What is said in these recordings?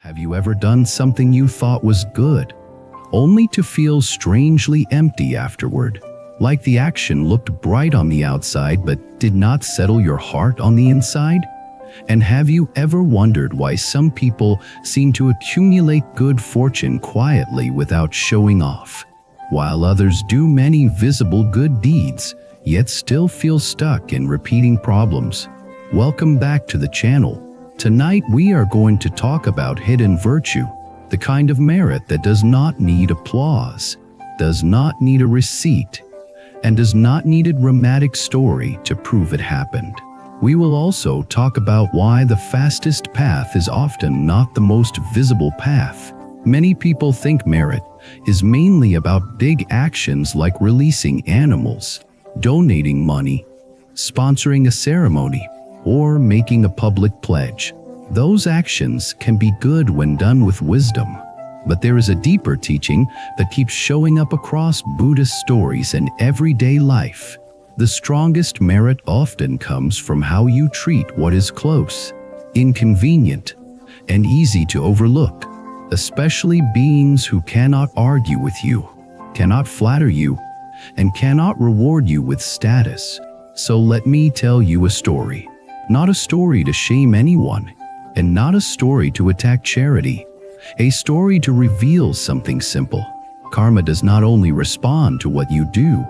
Have you ever done something you thought was good, only to feel strangely empty afterward? Like the action looked bright on the outside but did not settle your heart on the inside? And have you ever wondered why some people seem to accumulate good fortune quietly without showing off, while others do many visible good deeds, yet still feel stuck in repeating problems? Welcome back to the channel. Tonight we are going to talk about hidden virtue, the kind of merit that does not need applause, does not need a receipt, and does not need a dramatic story to prove it happened. We will also talk about why the fastest path is often not the most visible path. Many people think merit is mainly about big actions like releasing animals, donating money, sponsoring a ceremony, or making a public pledge. Those actions can be good when done with wisdom, but there is a deeper teaching that keeps showing up across Buddhist stories and everyday life. The strongest merit often comes from how you treat what is close, inconvenient, and easy to overlook, especially beings who cannot argue with you, cannot flatter you, and cannot reward you with status. So let me tell you a story. Not a story to shame anyone, and not a story to attack charity. A story to reveal something simple. Karma does not only respond to what you do,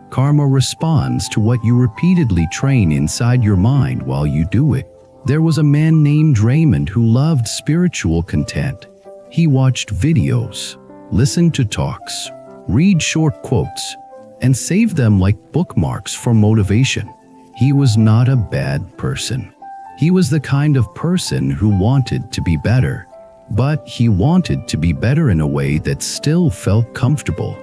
karma responds to what you repeatedly train inside your mind while you do it. There was a man named Raymond who loved spiritual content. He watched videos, listened to talks, read short quotes, and saved them like bookmarks for motivation. He was not a bad person. He was the kind of person who wanted to be better, but he wanted to be better in a way that still felt comfortable.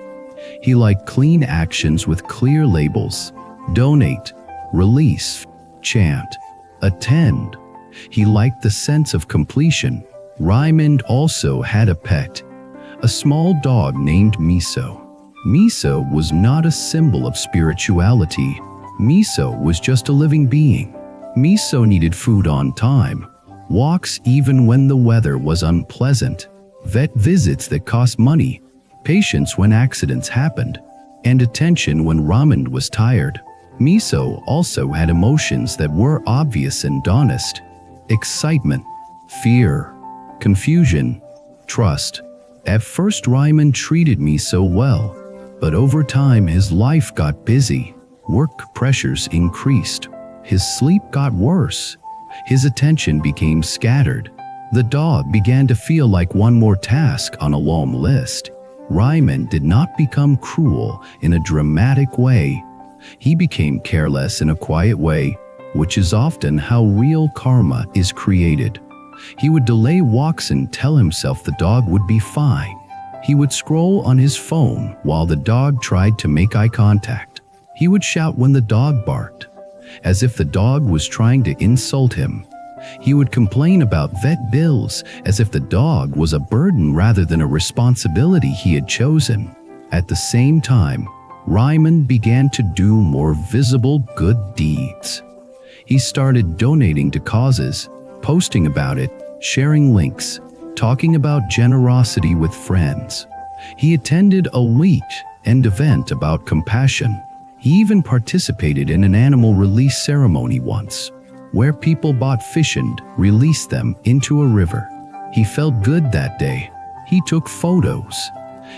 He liked clean actions with clear labels: donate, release, chant, attend. He liked the sense of completion. Raymond also had a pet, a small dog named Miso. Miso was not a symbol of spirituality. Miso was just a living being. Miso needed food on time, walks even when the weather was unpleasant, vet visits that cost money, patience when accidents happened, and attention when Raymond was tired. Miso also had emotions that were obvious and honest: excitement, fear, confusion, trust. At first Raymond treated Miso well, but over time his life got busy. Work pressures increased. His sleep got worse. His attention became scattered. The dog began to feel like one more task on a long list. Raymond did not become cruel in a dramatic way. He became careless in a quiet way, which is often how real karma is created. He would delay walks and tell himself the dog would be fine. He would scroll on his phone while the dog tried to make eye contact. He would shout when the dog barked, as if the dog was trying to insult him. He would complain about vet bills as if the dog was a burden rather than a responsibility he had chosen. At the same time, Raymond began to do more visible good deeds. He started donating to causes, posting about it, sharing links, talking about generosity with friends. He attended a weekend event about compassion. He even participated in an animal release ceremony once, where people bought fish and released them into a river. He felt good that day. He took photos.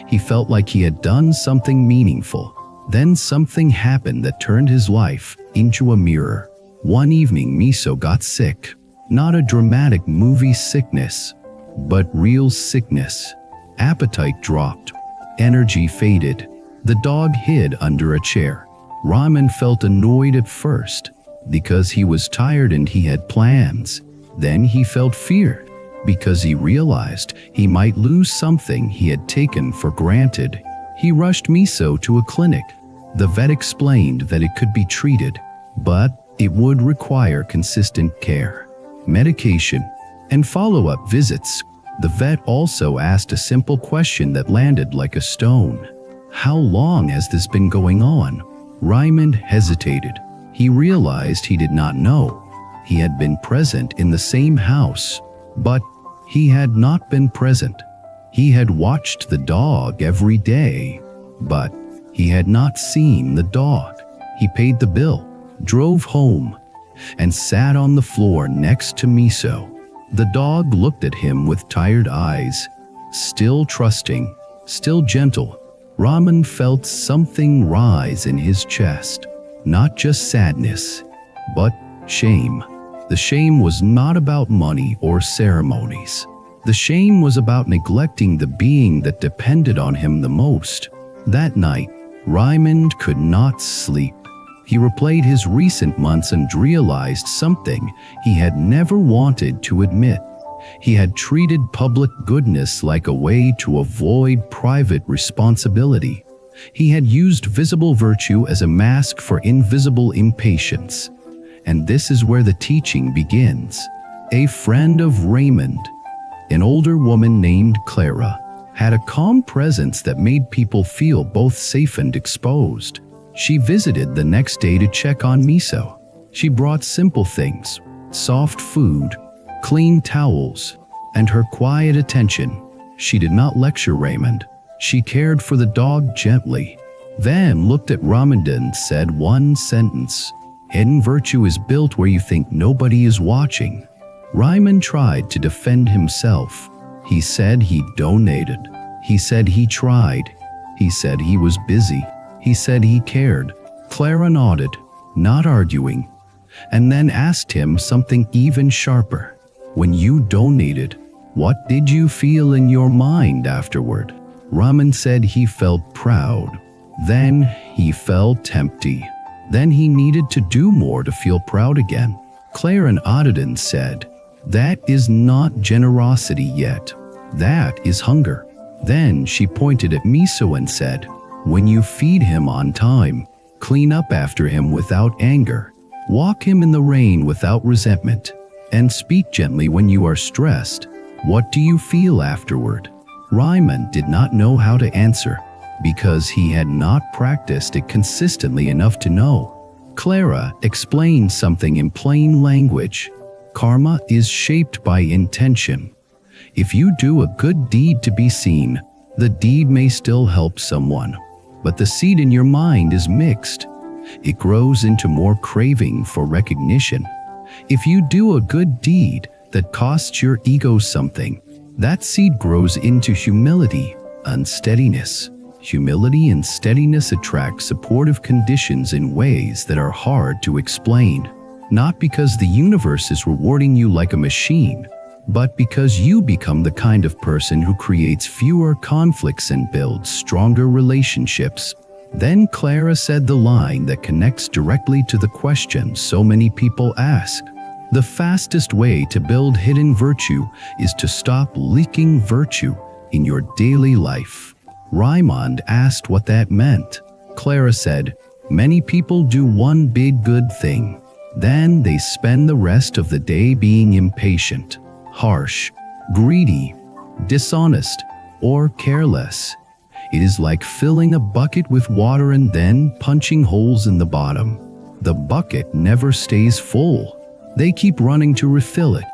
He felt like he had done something meaningful. Then something happened that turned his life into a mirror. One evening Miso got sick. Not a dramatic movie sickness, but real sickness. Appetite dropped. Energy faded. The dog hid under a chair. Raymond felt annoyed at first because he was tired and he had plans. Then he felt fear because he realized he might lose something he had taken for granted. He rushed Miso to a clinic. The vet explained that it could be treated, but it would require consistent care, medication, and follow-up visits. The vet also asked a simple question that landed like a stone. How long has this been going on? Raymond hesitated. He realized he did not know. He had been present in the same house, but He had not been present. He had watched the dog every day, but he had not seen the dog. He paid the bill, drove home, and sat on the floor next to Miso. The dog looked at him with tired eyes, still trusting, still gentle. Raman felt something rise in his chest, not just sadness, but shame. The shame was not about money or ceremonies. The shame was about neglecting the being that depended on him the most. That night, Raymond could not sleep. He replayed his recent months and realized something he had never wanted to admit. He had treated public goodness like a way to avoid private responsibility. He had used visible virtue as a mask for invisible impatience. And this is where the teaching begins. A friend of Raymond, an older woman named Clara, had a calm presence that made people feel both safe and exposed. She visited the next day to check on Miso. She brought simple things, soft food, clean towels, and her quiet attention. She did not lecture Raymond. She cared for the dog gently, then looked at Raymond and said one sentence: "Hidden virtue is built where you think nobody is watching." Raymond tried to defend himself. He said he donated. He said he tried. He said he was busy. He said he cared. Clara nodded, not arguing, and then asked him something even sharper. "When you donated, what did you feel in your mind afterward?" Raman said he felt proud. Then he felt empty. Then he needed to do more to feel proud again. Clara nodded and said, "That is not generosity yet. That is hunger." Then she pointed at Miso and said, "When you feed him on time, clean up after him without anger, walk him in the rain without resentment, and speak gently when you are stressed, what do you feel afterward?" Raymond did not know how to answer because he had not practiced it consistently enough to know. Clara explained something in plain language. Karma is shaped by intention. If you do a good deed to be seen, the deed may still help someone, but the seed in your mind is mixed. It grows into more craving for recognition. If you do a good deed that costs your ego something, that seed grows into humility, unsteadiness. Humility and steadiness attract supportive conditions in ways that are hard to explain, not because the universe is rewarding you like a machine, but because you become the kind of person who creates fewer conflicts and builds stronger relationships. Then Clara said the line that connects directly to the question so many people ask. The fastest way to build hidden virtue is to stop leaking virtue in your daily life. Raymond asked what that meant. Clara said, "Many people do one big good thing. Then they spend the rest of the day being impatient, harsh, greedy, dishonest, or careless. It is like filling a bucket with water and then punching holes in the bottom. The bucket never stays full. They keep running to refill it,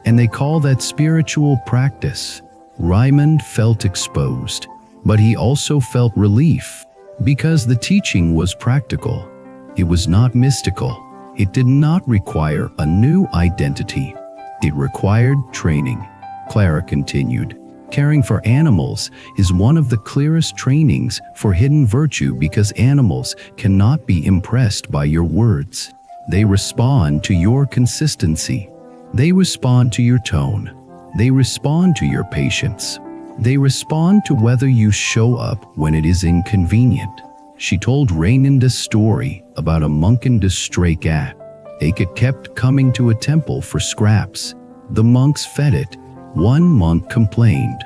and they call that spiritual practice." Raymond felt exposed, but he also felt relief, because the teaching was practical. It was not mystical. It did not require a new identity. It required training. Clara continued, "Caring for animals is one of the clearest trainings for hidden virtue because animals cannot be impressed by your words. They respond to your consistency. They respond to your tone. They respond to your patience. They respond to whether you show up when it is inconvenient." She told Raymond a story about a monk and a stray cat. A cat kept coming to a temple for scraps. The monks fed it. One monk complained.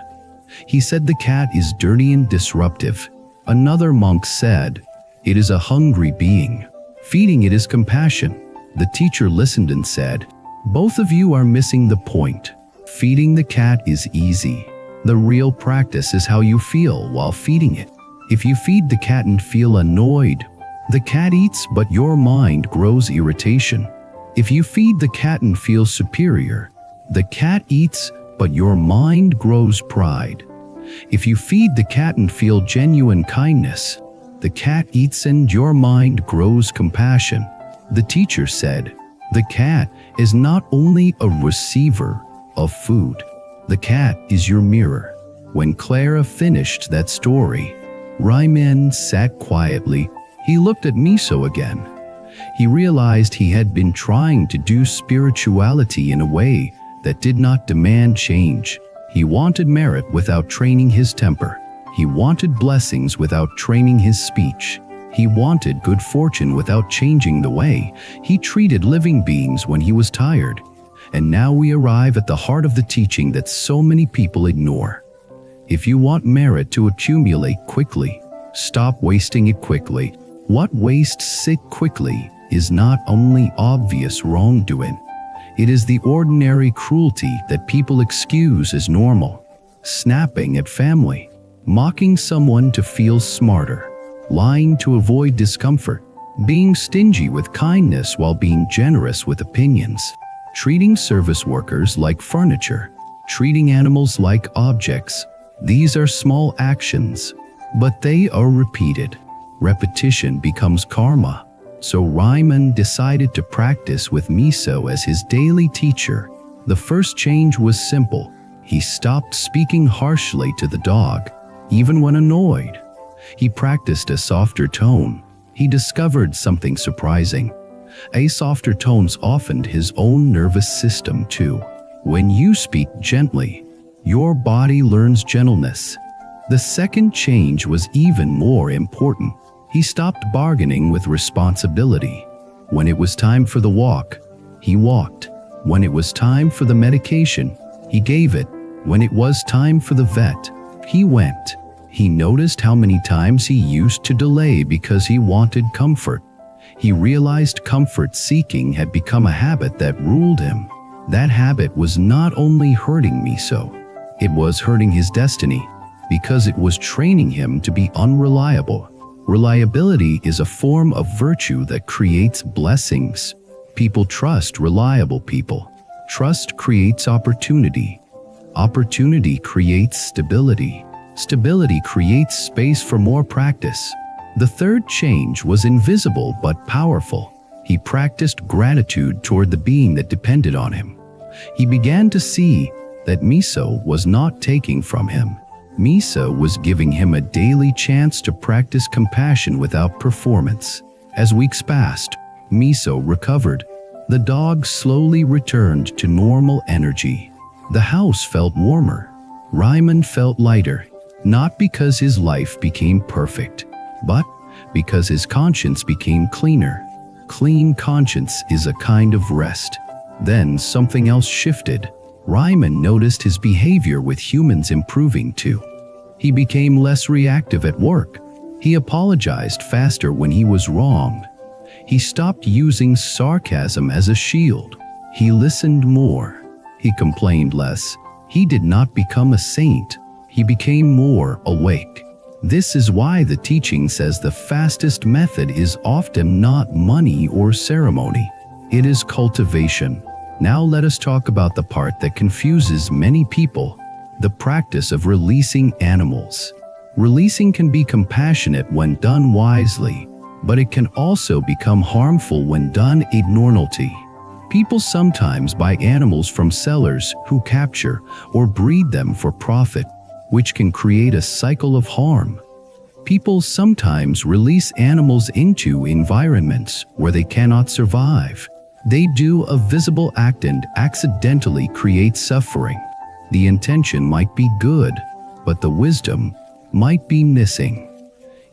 He said the cat is dirty and disruptive. Another monk said, "It is a hungry being. Feeding it is compassion." The teacher listened and said, "Both of you are missing the point. Feeding the cat is easy. The real practice is how you feel while feeding it. If you feed the cat and feel annoyed, the cat eats but your mind grows irritation. If you feed the cat and feel superior, the cat eats but your mind grows pride. If you feed the cat and feel genuine kindness, the cat eats and your mind grows compassion. The teacher said, the cat is not only a receiver of food, the cat is your mirror. When Clara finished that story, Ryman sat quietly. He looked at Miso again. He realized he had been trying to do spirituality in a way that did not demand change. He wanted merit without training his temper. He wanted blessings without training his speech. He wanted good fortune without changing the way he treated living beings when he was tired. And now we arrive at the heart of the teaching that so many people ignore. If you want merit to accumulate quickly, stop wasting it quickly. What wastes it quickly is not only obvious wrongdoing, it is the ordinary cruelty that people excuse as normal. Snapping at family, mocking someone to feel smarter, lying to avoid discomfort, being stingy with kindness while being generous with opinions, treating service workers like furniture, treating animals like objects. These are small actions, but they are repeated. Repetition becomes karma. So Ryman decided to practice with Miso as his daily teacher. The first change was simple. He stopped speaking harshly to the dog, even when annoyed. He practiced a softer tone. He discovered something surprising. A softer tone softened his own nervous system too. When you speak gently, your body learns gentleness. The second change was even more important. He stopped bargaining with responsibility. When it was time for the walk, he walked. When it was time for the medication, he gave it. When it was time for the vet, he went. He noticed how many times he used to delay because he wanted comfort. He realized comfort seeking had become a habit that ruled him. That habit was not only hurting Miso, it was hurting his destiny, because it was training him to be unreliable. Reliability is a form of virtue that creates blessings. People trust reliable people. Trust creates opportunity. Opportunity creates stability. Stability creates space for more practice. The third change was invisible but powerful. He practiced gratitude toward the being that depended on him. He began to see that Miso was not taking from him. Miso was giving him a daily chance to practice compassion without performance. As weeks passed, Miso recovered. The dog slowly returned to normal energy. The house felt warmer. Ryman felt lighter, not because his life became perfect, but because his conscience became cleaner. Clean conscience is a kind of rest. Then something else shifted. Ryman noticed his behavior with humans improving too. He became less reactive at work. He apologized faster when he was wrong. He stopped using sarcasm as a shield. He listened more. He complained less. He did not become a saint. He became more awake. This is why the teaching says the fastest method is often not money or ceremony. It is cultivation. Now let us talk about the part that confuses many people, the practice of releasing animals. Releasing can be compassionate when done wisely, but it can also become harmful when done ignorantly. People sometimes buy animals from sellers who capture or breed them for profit, which can create a cycle of harm. People sometimes release animals into environments where they cannot survive. They do a visible act and accidentally create suffering. The intention might be good, but the wisdom might be missing.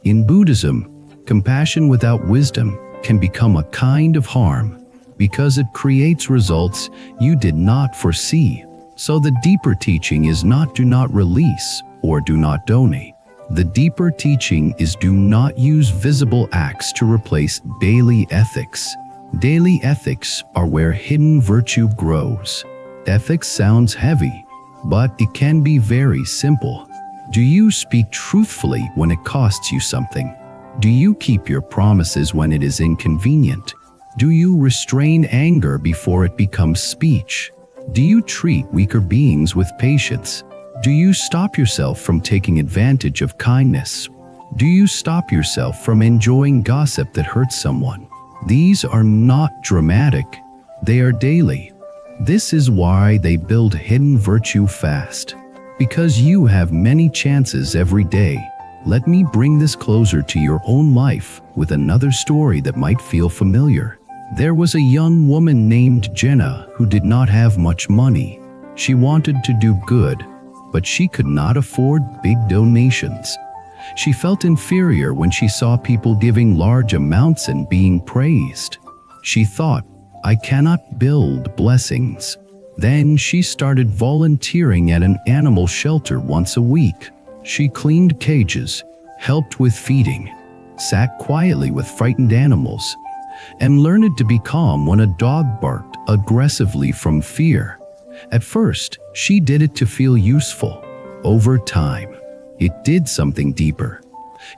In Buddhism, compassion without wisdom can become a kind of harm because it creates results you did not foresee. So the deeper teaching is not do not release or do not donate. The deeper teaching is do not use visible acts to replace daily ethics. Daily ethics are where hidden virtue grows. Ethics sounds heavy, but it can be very simple. Do you speak truthfully when it costs you something? Do you keep your promises when it is inconvenient? Do you restrain anger before it becomes speech? Do you treat weaker beings with patience? Do you stop yourself from taking advantage of kindness? Do you stop yourself from enjoying gossip that hurts someone? These are not dramatic, they are daily. This is why they build hidden virtue fast. Because you have many chances every day. Let me bring this closer to your own life with another story that might feel familiar. There was a young woman named Jenna who did not have much money. She wanted to do good, but she could not afford big donations. She felt inferior when she saw people giving large amounts and being praised. She thought, I cannot build blessings. Then she started volunteering at an animal shelter once a week. She cleaned cages, helped with feeding, sat quietly with frightened animals, and learned to be calm when a dog barked aggressively from fear. At first, she did it to feel useful. Over time, it did something deeper.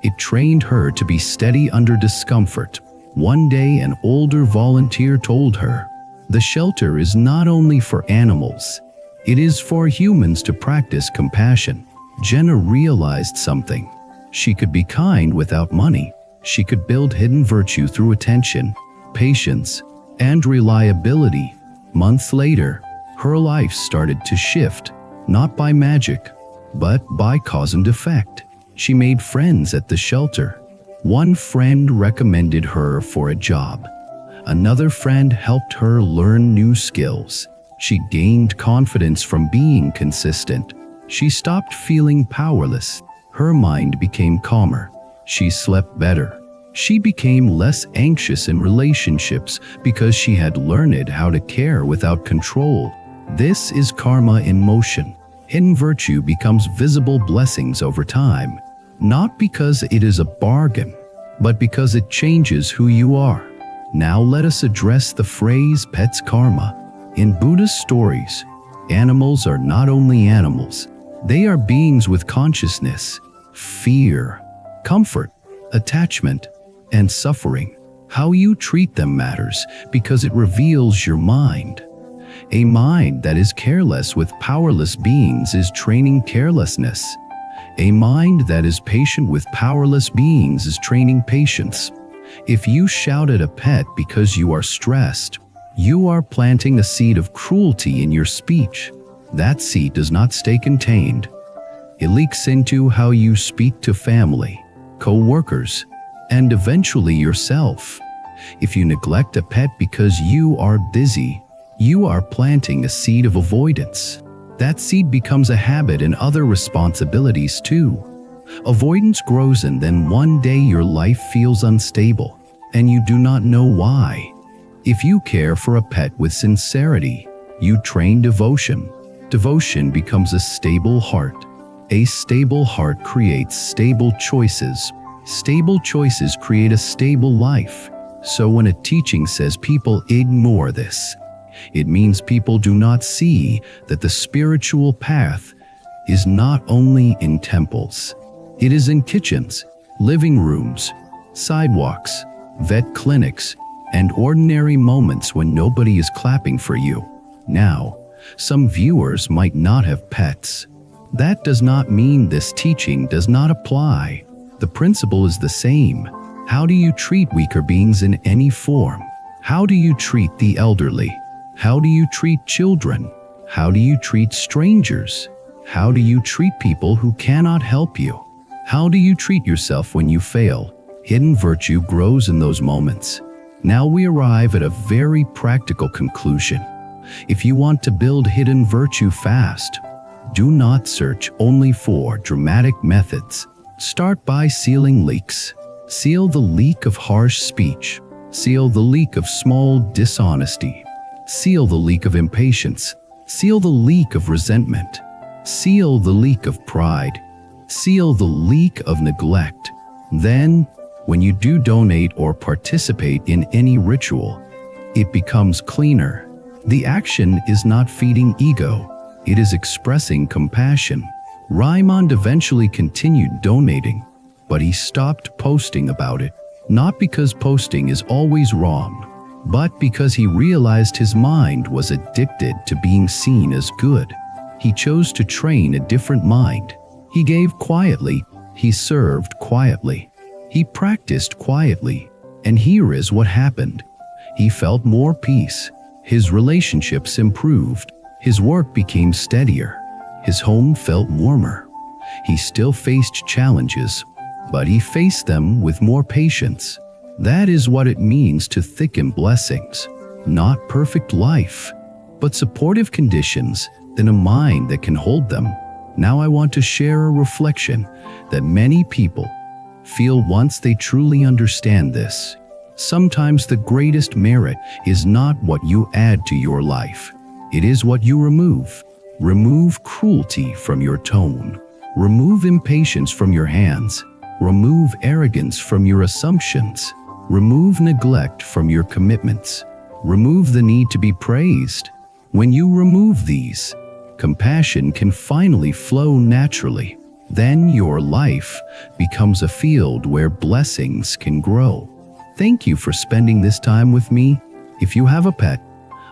It trained her to be steady under discomfort. One day, an older volunteer told her, the shelter is not only for animals, it is for humans to practice compassion. Jenna realized something. She could be kind without money. She could build hidden virtue through attention, patience, and reliability. Months later, her life started to shift, not by magic, but by cause and effect. She made friends at the shelter. One friend recommended her for a job. Another friend helped her learn new skills. She gained confidence from being consistent. She stopped feeling powerless. Her mind became calmer. She slept better. She became less anxious in relationships because she had learned how to care without control. This is karma in motion. Hidden virtue becomes visible blessings over time, not because it is a bargain, but because it changes who you are. Now let us address the phrase pet's karma. In Buddhist stories, animals are not only animals, they are beings with consciousness, fear, comfort, attachment, and suffering. How you treat them matters because it reveals your mind. A mind that is careless with powerless beings is training carelessness. A mind that is patient with powerless beings is training patience. If you shout at a pet because you are stressed, you are planting a seed of cruelty in your speech. That seed does not stay contained. It leaks into how you speak to family, co-workers, and eventually yourself. If you neglect a pet because you are busy, you are planting a seed of avoidance. That seed becomes a habit in other responsibilities too. Avoidance grows and then one day your life feels unstable, and you do not know why. If you care for a pet with sincerity, you train devotion. Devotion becomes a stable heart. A stable heart creates stable choices. Stable choices create a stable life. So when a teaching says people ignore this, it means people do not see that the spiritual path is not only in temples. It is in kitchens, living rooms, sidewalks, vet clinics, and ordinary moments when nobody is clapping for you. Now, some viewers might not have pets. That does not mean this teaching does not apply. The principle is the same. How do you treat weaker beings in any form? How do you treat the elderly? How do you treat children? How do you treat strangers? How do you treat people who cannot help you? How do you treat yourself when you fail? Hidden virtue grows in those moments. Now we arrive at a very practical conclusion. If you want to build hidden virtue fast, do not search only for dramatic methods. Start by sealing leaks. Seal the leak of harsh speech. Seal the leak of small dishonesty. Seal the leak of impatience. Seal the leak of resentment. Seal the leak of pride. Seal the leak of neglect. Then, when you do donate or participate in any ritual, it becomes cleaner. The action is not feeding ego, it is expressing compassion. Raymond eventually continued donating, but he stopped posting about it. Not because posting is always wrong, But because he realized his mind was addicted to being seen as good, he chose to train a different mind. He gave quietly, he served quietly, he practiced quietly, and here is what happened. He felt more peace, his relationships improved, his work became steadier, his home felt warmer. He still faced challenges, but he faced them with more patience. That is what it means to thicken blessings. Not perfect life, but supportive conditions and a mind that can hold them. Now I want to share a reflection that many people feel once they truly understand this. Sometimes the greatest merit is not what you add to your life. It is what you remove. Remove cruelty from your tone. Remove impatience from your hands. Remove arrogance from your assumptions. Remove neglect from your commitments. Remove the need to be praised. When you remove these, compassion can finally flow naturally. Then your life becomes a field where blessings can grow. Thank you for spending this time with me. If you have a pet,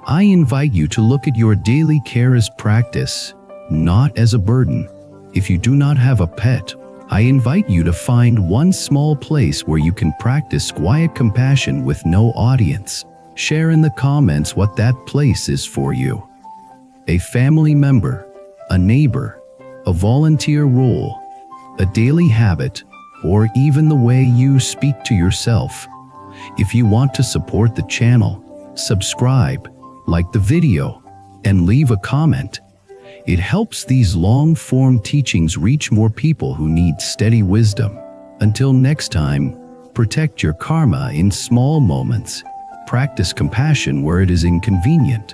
I invite you to look at your daily care as practice, not as a burden. If you do not have a pet, I invite you to find one small place where you can practice quiet compassion with no audience. Share in the comments what that place is for you. A family member, a neighbor, a volunteer role, a daily habit, or even the way you speak to yourself. If you want to support the channel, subscribe, like the video, and leave a comment. It helps these long-form teachings reach more people who need steady wisdom. Until next time, protect your karma in small moments, practice compassion where it is inconvenient,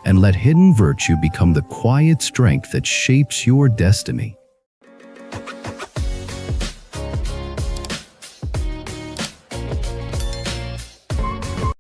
and let hidden virtue become the quiet strength that shapes your destiny.